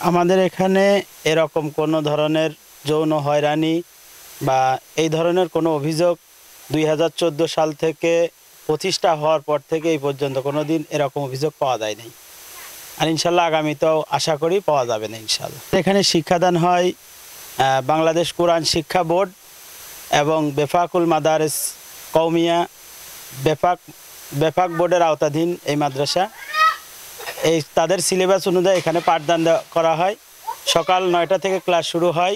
আমাদের এখানে এরকম কোনো ধরনের যৌন হয়রানি বা এই ধরনের কোনো অভিযোগ 2014 সাল থেকে প্রতিষ্ঠা হওয়ার পর থেকে এই পর্যন্ত কোনো দিন এরকম অভিযোগ পাওয়া যায় নাই। আর ইনশাল্লাহ আগামীতেও আশা করি পাওয়া যাবে না ইনশাল্লাহ। এখানে শিক্ষাদান হয় বাংলাদেশ কোরআন শিক্ষা বোর্ড এবং বেফাকুল মাদারেস কওমিয়া বেফাক বোর্ডের আওতাধীন এই মাদ্রাসা। এই তাদের সিলেবাস অনুযায়ী এখানে পাঠদান করা হয়। সকাল 9টা থেকে ক্লাস শুরু হয়,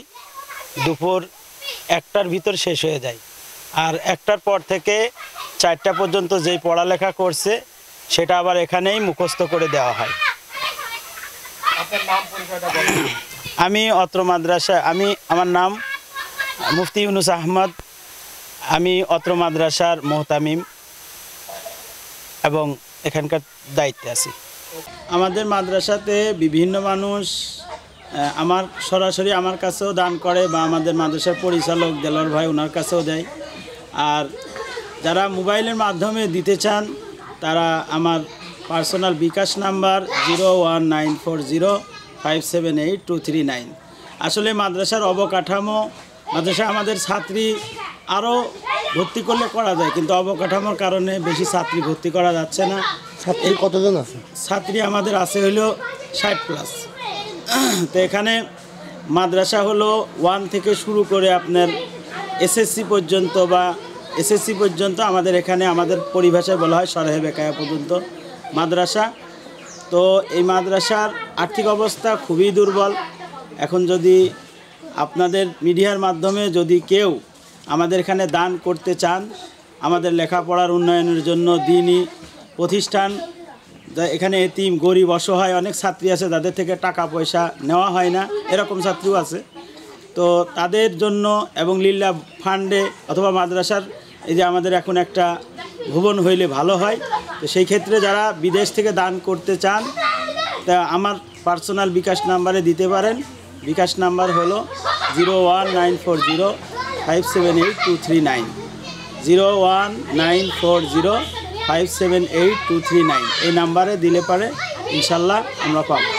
দুপুর 1টার ভিতর শেষ হয়ে যায়। আর 1টার পর থেকে 4টা পর্যন্ত যেই পড়ালেখা করছে সেটা আবার এখানেই মুখস্থ করে দেওয়া হয়। আমি অত্র মাদ্রাসা আমার নাম মুফতি ইউনুস আহমদ। আমি অত্র মাদ্রাসার মুহতামিম এবং এখানকার দায়িত্বে আছি। আমাদের মাদ্রাসাতে বিভিন্ন মানুষ সরাসরি আমার কাছেও দান করে বা আমাদের মাদ্রাসার পরিচালক দেলোয়ার ভাই ওনার কাছেও দেয়। আর যারা মোবাইলের মাধ্যমে দিতে চান তারা আমার পার্সোনাল বিকাশ নাম্বার 01940578239। আসলে মাদ্রাসার অবকাঠামো মাদ্রাসা আমাদের ছাত্রী আরও ভর্তি করলে করা যায়, কিন্তু অবকাঠামোর কারণে বেশি ছাত্রী ভর্তি করা যাচ্ছে না। ছাত্রী কতজন আছে? ছাত্রী আমাদের আছে হলো 60+। তো এখানে মাদ্রাসা হলো 1 থেকে শুরু করে আপনার এসএসসি পর্যন্ত আমাদের এখানে আমাদের পরিভাষায় বলা হয় সরহে বেকায়া পর্যন্ত মাদ্রাসা। তো এই মাদ্রাসার আর্থিক অবস্থা খুবই দুর্বল। এখন যদি আপনাদের মিডিয়ার মাধ্যমে যদি কেউ আমাদের এখানে দান করতে চান, আমাদের লেখাপড়ার উন্নয়নের জন্য দ্বীনি প্রতিষ্ঠান, এখানে এতিম গরিব অসহায় অনেক ছাত্রী আছে যাদের থেকে টাকা পয়সা নেওয়া হয় না, এরকম ছাত্রীও আছে। তো তাদের জন্য এবং লিল্লাহ ফান্ডে অথবা মাদ্রাসার এই যে আমাদের এখন একটা ভবন হইলে ভালো হয়। তো সেই ক্ষেত্রে যারা বিদেশ থেকে দান করতে চান তা আমার পার্সোনাল বিকাশ নাম্বারে দিতে পারেন। বিকাশ নাম্বার হলো 01940578239 01940578239। এই নাম্বারে দিলে পারে ইনশাল্লাহ আমরা পাবো।